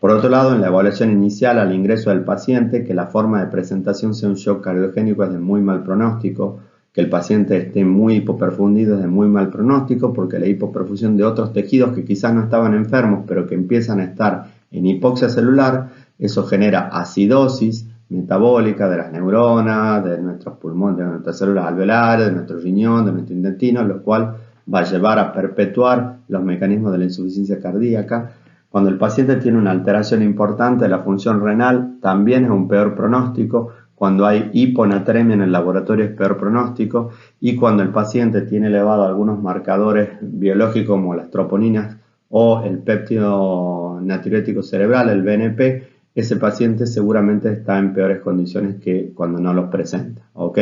Por otro lado, en la evaluación inicial al ingreso del paciente, que la forma de presentación sea un shock cardiogénico es de muy mal pronóstico, que el paciente esté muy hipoperfundido es de muy mal pronóstico, porque la hipoperfusión de otros tejidos que quizás no estaban enfermos, pero que empiezan a estar en hipoxia celular, eso genera acidosis metabólica de las neuronas, de nuestros pulmones, de nuestras células alveolares, de nuestro riñón, de nuestro intestino, lo cual va a llevar a perpetuar los mecanismos de la insuficiencia cardíaca. Cuando el paciente tiene una alteración importante de la función renal, también es un peor pronóstico. Cuando hay hiponatremia en el laboratorio es peor pronóstico. Y cuando el paciente tiene elevado algunos marcadores biológicos como las troponinas o el péptido natriurético cerebral, el BNP, ese paciente seguramente está en peores condiciones que cuando no los presenta, ¿ok?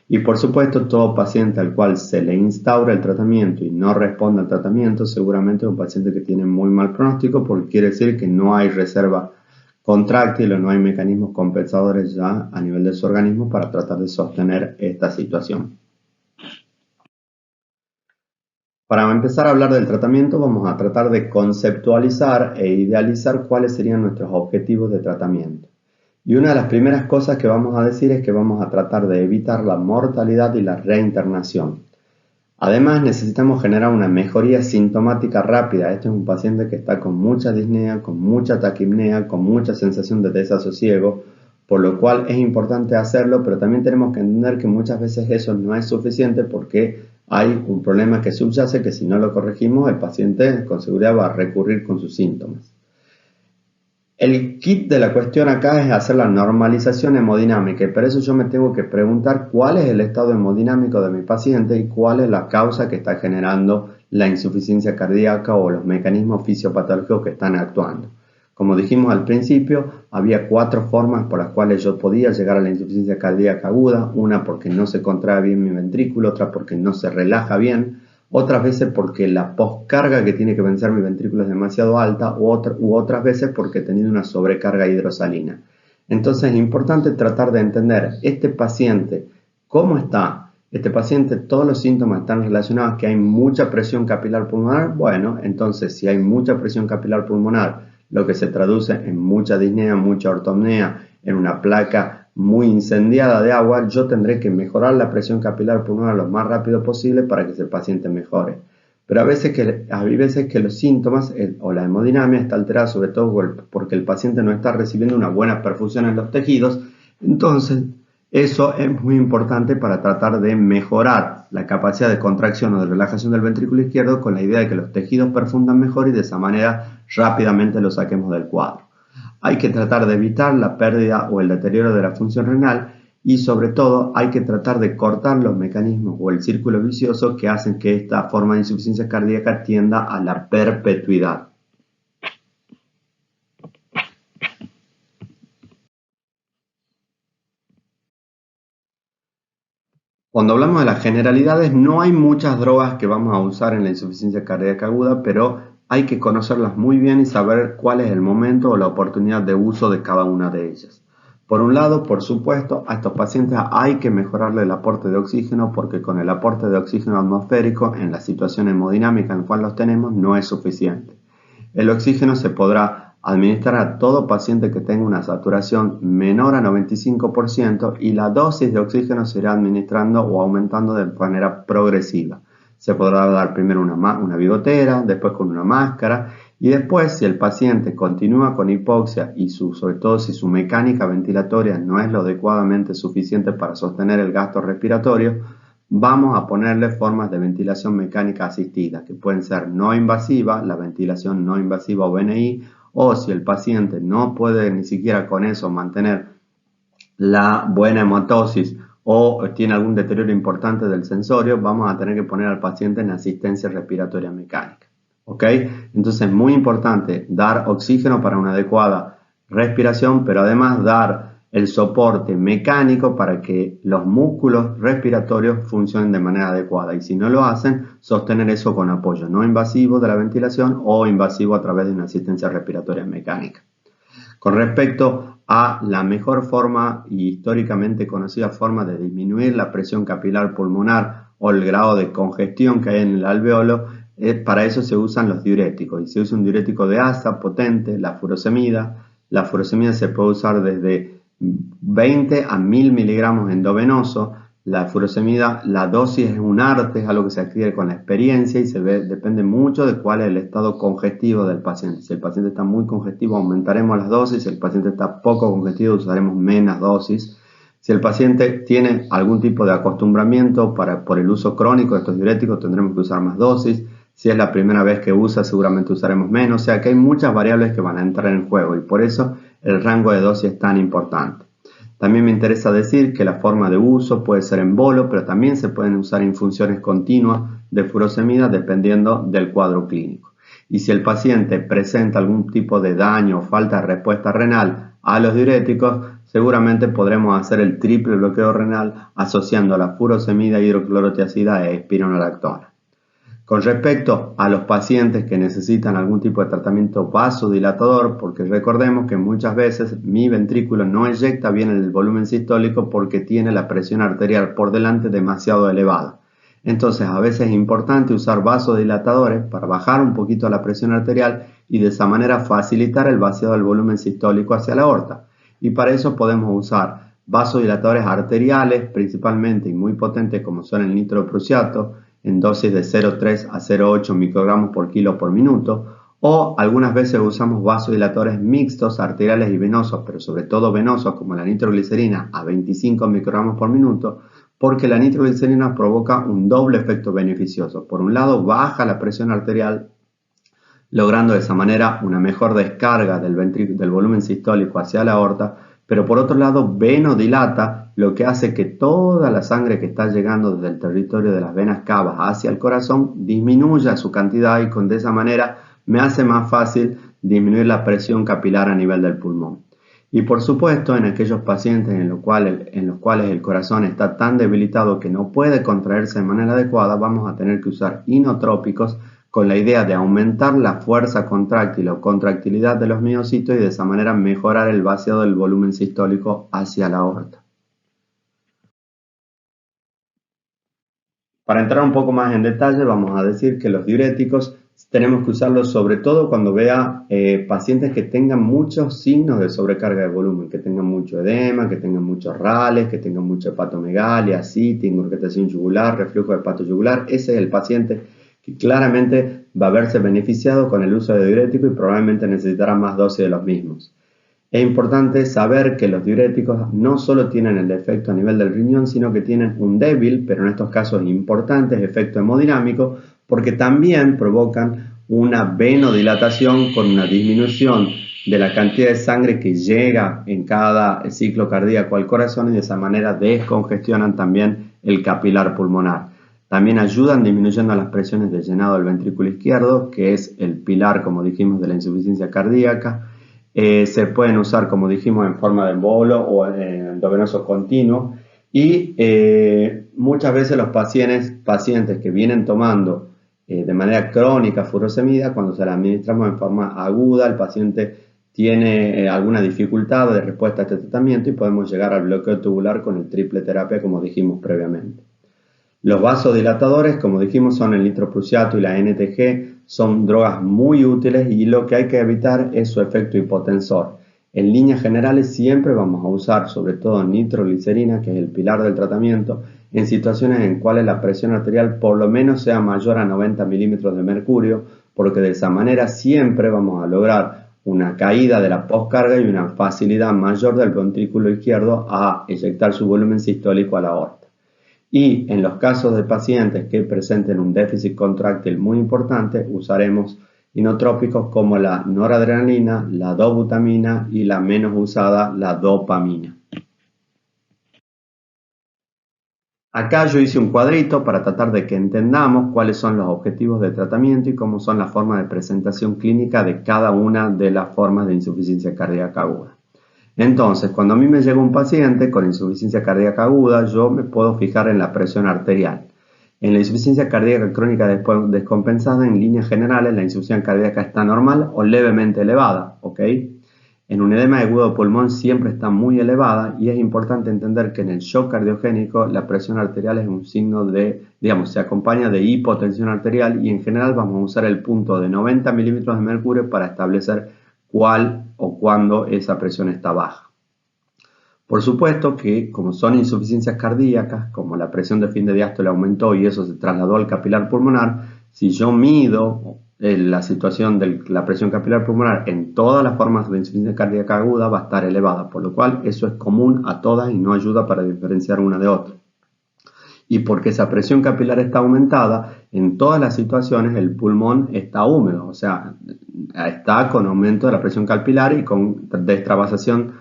Y por supuesto, todo paciente al cual se le instaura el tratamiento y no responde al tratamiento, seguramente es un paciente que tiene muy mal pronóstico, porque quiere decir que no hay reserva contráctil o no hay mecanismos compensadores ya a nivel de su organismo para tratar de sostener esta situación. Para empezar a hablar del tratamiento, vamos a tratar de conceptualizar e idealizar cuáles serían nuestros objetivos de tratamiento. Y una de las primeras cosas que vamos a decir es que vamos a tratar de evitar la mortalidad y la reinternación. Además, necesitamos generar una mejoría sintomática rápida. Este es un paciente que está con mucha disnea, con mucha taquipnea, con mucha sensación de desasosiego, por lo cual es importante hacerlo, pero también tenemos que entender que muchas veces eso no es suficiente, porque hay un problema que subyace que si no lo corregimos, el paciente con seguridad va a recurrir con sus síntomas. El kit de la cuestión acá es hacer la normalización hemodinámica, y para eso yo me tengo que preguntar cuál es el estado hemodinámico de mi paciente y cuál es la causa que está generando la insuficiencia cardíaca o los mecanismos fisiopatológicos que están actuando. Como dijimos al principio, había 4 formas por las cuales yo podía llegar a la insuficiencia cardíaca aguda: una porque no se contrae bien mi ventrículo, otra porque no se relaja bien, otras veces porque la poscarga que tiene que vencer mi ventrículo es demasiado alta, u otras veces porque he tenido una sobrecarga hidrosalina. Entonces es importante tratar de entender este paciente, cómo está. Este paciente, todos los síntomas están relacionados a que hay mucha presión capilar pulmonar. Bueno, entonces si hay mucha presión capilar pulmonar, lo que se traduce en mucha disnea, mucha ortopnea, en una placa muy incendiada de agua, yo tendré que mejorar la presión capilar pulmonar lo más rápido posible para que ese paciente mejore. Pero hay veces que los síntomas o la hemodinamia está alterada, sobre todo porque el paciente no está recibiendo una buena perfusión en los tejidos. Entonces, eso es muy importante para tratar de mejorar la capacidad de contracción o de relajación del ventrículo izquierdo, con la idea de que los tejidos perfundan mejor y de esa manera rápidamente lo saquemos del cuadro. Hay que tratar de evitar la pérdida o el deterioro de la función renal, y sobre todo hay que tratar de cortar los mecanismos o el círculo vicioso que hacen que esta forma de insuficiencia cardíaca tienda a la perpetuidad. Cuando hablamos de las generalidades, no hay muchas drogas que vamos a usar en la insuficiencia cardíaca aguda, pero hay que conocerlas muy bien y saber cuál es el momento o la oportunidad de uso de cada una de ellas. Por un lado, por supuesto, a estos pacientes hay que mejorarle el aporte de oxígeno, porque con el aporte de oxígeno atmosférico en la situación hemodinámica en la cual los tenemos no es suficiente. El oxígeno se podrá administrar a todo paciente que tenga una saturación menor a 95%, y la dosis de oxígeno se irá administrando o aumentando de manera progresiva. Se podrá dar primero una bigotera, después con una máscara, y después, si el paciente continúa con hipoxia y sobre todo si su mecánica ventilatoria no es lo adecuadamente suficiente para sostener el gasto respiratorio, vamos a ponerle formas de ventilación mecánica asistida, que pueden ser no invasiva, la ventilación no invasiva o VNI, o si el paciente no puede ni siquiera con eso mantener la buena hematosis o tiene algún deterioro importante del sensorio, vamos a tener que poner al paciente en asistencia respiratoria mecánica. ¿Ok? Entonces es muy importante dar oxígeno para una adecuada respiración, pero además dar el soporte mecánico para que los músculos respiratorios funcionen de manera adecuada. Y si no lo hacen, sostener eso con apoyo no invasivo de la ventilación o invasivo a través de una asistencia respiratoria mecánica. Con respecto a la mejor forma y históricamente conocida forma de disminuir la presión capilar pulmonar o el grado de congestión que hay en el alveolo, para eso se usan los diuréticos y se usa un diurético de asa potente, la furosemida. La furosemida se puede usar desde 20 a 1000 miligramos endovenoso. La furosemida, la dosis es un arte, es algo que se adquiere con la experiencia y depende mucho de cuál es el estado congestivo del paciente. Si el paciente está muy congestivo, aumentaremos las dosis. Si el paciente está poco congestivo, usaremos menos dosis. Si el paciente tiene algún tipo de acostumbramiento por el uso crónico de estos diuréticos, tendremos que usar más dosis. Si es la primera vez que usa, seguramente usaremos menos. O sea que hay muchas variables que van a entrar en juego y por eso el rango de dosis es tan importante. También me interesa decir que la forma de uso puede ser en bolo, pero también se pueden usar infusiones continuas de furosemida dependiendo del cuadro clínico. Y si el paciente presenta algún tipo de daño o falta de respuesta renal a los diuréticos, seguramente podremos hacer el triple bloqueo renal asociando la furosemida, hidroclorotiazida e espironolactona. Con respecto a los pacientes que necesitan algún tipo de tratamiento vasodilatador, porque recordemos que muchas veces mi ventrículo no eyecta bien el volumen sistólico porque tiene la presión arterial por delante demasiado elevada. Entonces a veces es importante usar vasodilatadores para bajar un poquito la presión arterial y de esa manera facilitar el vaciado del volumen sistólico hacia la aorta. Y para eso podemos usar vasodilatadores arteriales principalmente y muy potentes como son el nitroprusiato, en dosis de 0,3 a 0,8 microgramos por kilo por minuto, o algunas veces usamos vasodilatadores mixtos, arteriales y venosos, pero sobre todo venosos como la nitroglicerina a 25 microgramos por minuto, porque la nitroglicerina provoca un doble efecto beneficioso. Por un lado, baja la presión arterial, logrando de esa manera una mejor descarga del volumen sistólico hacia la aorta, pero por otro lado venodilata, lo que hace que toda la sangre que está llegando desde el territorio de las venas cavas hacia el corazón disminuya su cantidad y de esa manera me hace más fácil disminuir la presión capilar a nivel del pulmón. Y por supuesto en aquellos pacientes en los cuales el corazón está tan debilitado que no puede contraerse de manera adecuada, vamos a tener que usar inotrópicos con la idea de aumentar la fuerza contráctil o contractilidad de los miocitos y de esa manera mejorar el vaciado del volumen sistólico hacia la aorta. Para entrar un poco más en detalle, vamos a decir que los diuréticos tenemos que usarlos sobre todo cuando vea pacientes que tengan muchos signos de sobrecarga de volumen, que tengan mucho edema, que tengan muchos rales, que tengan mucha hepatomegalia, citis, ingurgitación yugular, reflujo hepatoyugular. Ese es el paciente que claramente va a verse beneficiado con el uso de diuréticos y probablemente necesitará más dosis de los mismos. Es importante saber que los diuréticos no solo tienen el efecto a nivel del riñón, sino que tienen un débil, pero en estos casos importantes, efecto hemodinámico, porque también provocan una venodilatación con una disminución de la cantidad de sangre que llega en cada ciclo cardíaco al corazón y de esa manera descongestionan también el capilar pulmonar. También ayudan disminuyendo las presiones de llenado del ventrículo izquierdo, que es el pilar, como dijimos, de la insuficiencia cardíaca. Se pueden usar, como dijimos, en forma de embolo o endovenoso continuo. Y muchas veces los pacientes que vienen tomando de manera crónica furosemida, cuando se la administramos en forma aguda, el paciente tiene alguna dificultad de respuesta a este tratamiento y podemos llegar al bloqueo tubular con el triple terapia, como dijimos previamente. Los vasodilatadores, como dijimos, son el nitroprusiato y la NTG, son drogas muy útiles y lo que hay que evitar es su efecto hipotensor. En líneas generales siempre vamos a usar sobre todo nitroglicerina, que es el pilar del tratamiento, en situaciones en cuales la presión arterial por lo menos sea mayor a 90 milímetros de mercurio, porque de esa manera siempre vamos a lograr una caída de la postcarga y una facilidad mayor del ventrículo izquierdo a eyectar su volumen sistólico a la aorta. Y en los casos de pacientes que presenten un déficit contráctil muy importante, usaremos inotrópicos como la noradrenalina, la dobutamina y la menos usada, la dopamina. Acá yo hice un cuadrito para tratar de que entendamos cuáles son los objetivos de tratamiento y cómo son las formas de presentación clínica de cada una de las formas de insuficiencia cardíaca aguda. Entonces, cuando a mí me llega un paciente con insuficiencia cardíaca aguda, yo me puedo fijar en la presión arterial. En la insuficiencia cardíaca crónica descompensada, en líneas generales, la insuficiencia cardíaca está normal o levemente elevada, ¿ok? En un edema agudo de pulmón siempre está muy elevada y es importante entender que en el shock cardiogénico la presión arterial es un signo de, digamos, se acompaña de hipotensión arterial y en general vamos a usar el punto de 90 milímetros de mercurio para establecer cuál o cuándo esa presión está baja. Por supuesto que como son insuficiencias cardíacas, como la presión de fin de diástole aumentó y eso se trasladó al capilar pulmonar, si yo mido la situación de la presión capilar pulmonar en todas las formas de insuficiencia cardíaca aguda va a estar elevada, por lo cual eso es común a todas y no ayuda para diferenciar una de otra. Y porque esa presión capilar está aumentada, en todas las situaciones el pulmón está húmedo, o sea, está con aumento de la presión capilar y con destravasación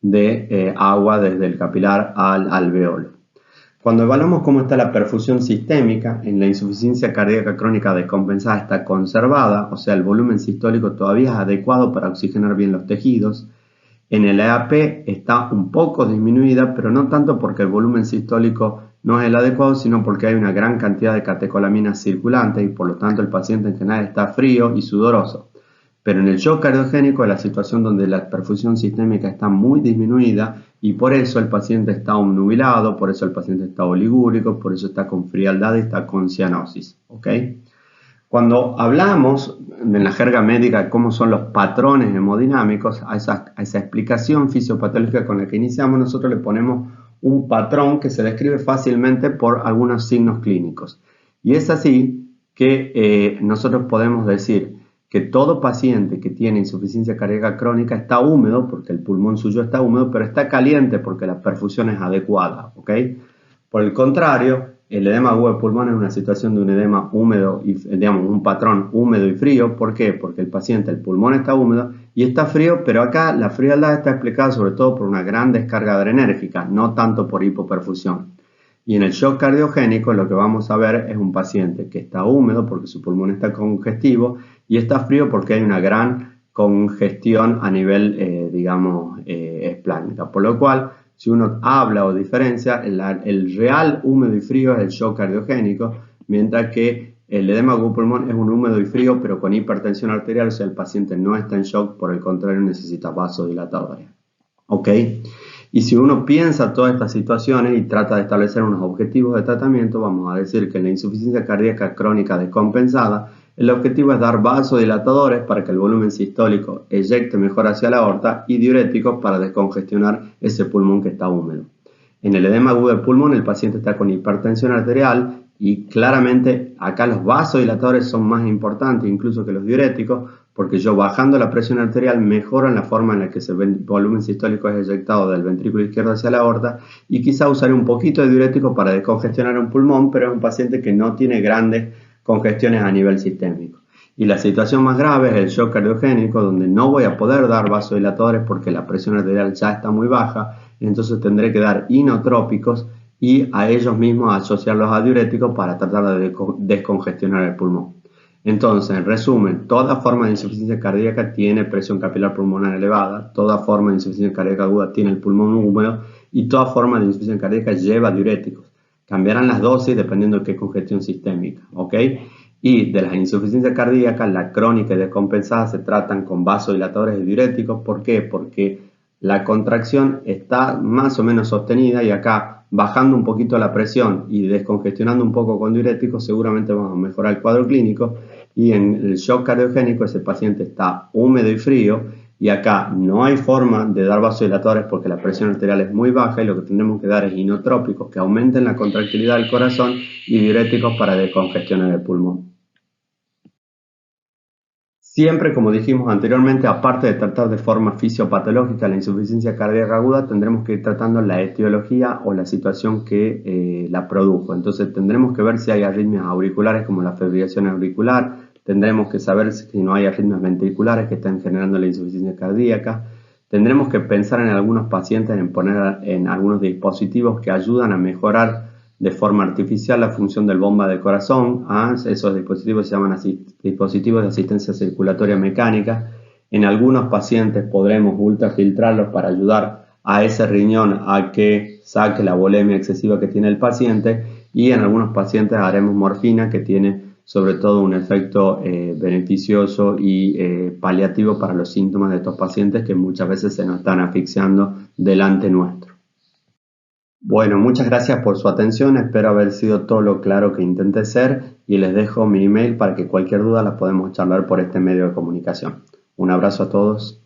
de agua desde el capilar al alveolo. Cuando evaluamos cómo está la perfusión sistémica, en la insuficiencia cardíaca crónica descompensada está conservada, o sea, el volumen sistólico todavía es adecuado para oxigenar bien los tejidos. En el EAP está un poco disminuida, pero no tanto porque el volumen sistólico no es el adecuado, sino porque hay una gran cantidad de catecolaminas circulantes y por lo tanto el paciente en general está frío y sudoroso. Pero en el shock cardiogénico es la situación donde la perfusión sistémica está muy disminuida y por eso el paciente está obnubilado, por eso el paciente está oligúrico, por eso está con frialdad y está con cianosis. ¿Okay? Cuando hablamos en la jerga médica de cómo son los patrones hemodinámicos, a esa explicación fisiopatológica con la que iniciamos, nosotros le ponemos un patrón que se describe fácilmente por algunos signos clínicos. Y es así que nosotros podemos decir que todo paciente que tiene insuficiencia cardíaca crónica está húmedo, porque el pulmón suyo está húmedo, pero está caliente porque la perfusión es adecuada, ¿ok? Por el contrario, el edema agudo de pulmón es una situación de un edema húmedo, y, digamos, un patrón húmedo y frío. ¿Por qué? Porque el paciente, el pulmón está húmedo y está frío, pero acá la frialdad está explicada sobre todo por una gran descarga adrenérgica, no tanto por hipoperfusión. Y en el shock cardiogénico lo que vamos a ver es un paciente que está húmedo porque su pulmón está congestivo y está frío porque hay una gran congestión a nivel, esplánica. Por lo cual, si uno habla o diferencia, el real húmedo y frío es el shock cardiogénico, mientras que el edema agudo pulmón es un húmedo y frío pero con hipertensión arterial, o sea, el paciente no está en shock, por el contrario necesita vasodilatadores. ¿Ok? Y si uno piensa todas estas situaciones y trata de establecer unos objetivos de tratamiento, vamos a decir que en la insuficiencia cardíaca crónica descompensada, el objetivo es dar vasodilatadores para que el volumen sistólico eyecte mejor hacia la aorta y diuréticos para descongestionar ese pulmón que está húmedo. En el edema agudo del pulmón, el paciente está con hipertensión arterial y claramente acá los vasodilatadores son más importantes incluso que los diuréticos, porque yo bajando la presión arterial mejoro en la forma en la que ese volumen sistólico es eyectado del ventrículo izquierdo hacia la aorta y quizá usaré un poquito de diurético para descongestionar un pulmón, pero es un paciente que no tiene grandes congestiones a nivel sistémico. Y la situación más grave es el shock cardiogénico, donde no voy a poder dar vasodilatadores porque la presión arterial ya está muy baja, entonces tendré que dar inotrópicos y a ellos mismos asociarlos a diuréticos para tratar de descongestionar el pulmón. Entonces, en resumen, toda forma de insuficiencia cardíaca tiene presión capilar pulmonar elevada, toda forma de insuficiencia cardíaca aguda tiene el pulmón húmedo y toda forma de insuficiencia cardíaca lleva diuréticos. Cambiarán las dosis dependiendo de qué congestión sistémica, ¿ok? Y de las insuficiencias cardíacas, la crónica y descompensada se tratan con vasodilatadores y diuréticos. ¿Por qué? Porque la contracción está más o menos sostenida y acá, bajando un poquito la presión y descongestionando un poco con diuréticos, seguramente vamos a mejorar el cuadro clínico. Y en el shock cardiogénico ese paciente está húmedo y frío y acá no hay forma de dar vasodilatadores porque la presión arterial es muy baja y lo que tendremos que dar es inotrópicos que aumenten la contractilidad del corazón y diuréticos para descongestionar el pulmón. Siempre, como dijimos anteriormente, aparte de tratar de forma fisiopatológica la insuficiencia cardíaca aguda, tendremos que ir tratando la etiología o la situación que la produjo. Entonces tendremos que ver si hay arritmias auriculares como la fibrilación auricular, tendremos que saber si no hay arritmias ventriculares que estén generando la insuficiencia cardíaca. Tendremos que pensar en algunos pacientes en poner en algunos dispositivos que ayudan a mejorar de forma artificial la función del bomba del corazón. Esos dispositivos se llaman dispositivos de asistencia circulatoria mecánica. En algunos pacientes podremos ultrafiltrarlos para ayudar a ese riñón a que saque la volemia excesiva que tiene el paciente, y en algunos pacientes haremos morfina, que tiene sobre todo un efecto beneficioso y paliativo para los síntomas de estos pacientes que muchas veces se nos están asfixiando delante nuestro. Bueno, muchas gracias por su atención, espero haber sido todo lo claro que intenté ser, y les dejo mi email para que cualquier duda la podemos charlar por este medio de comunicación. Un abrazo a todos.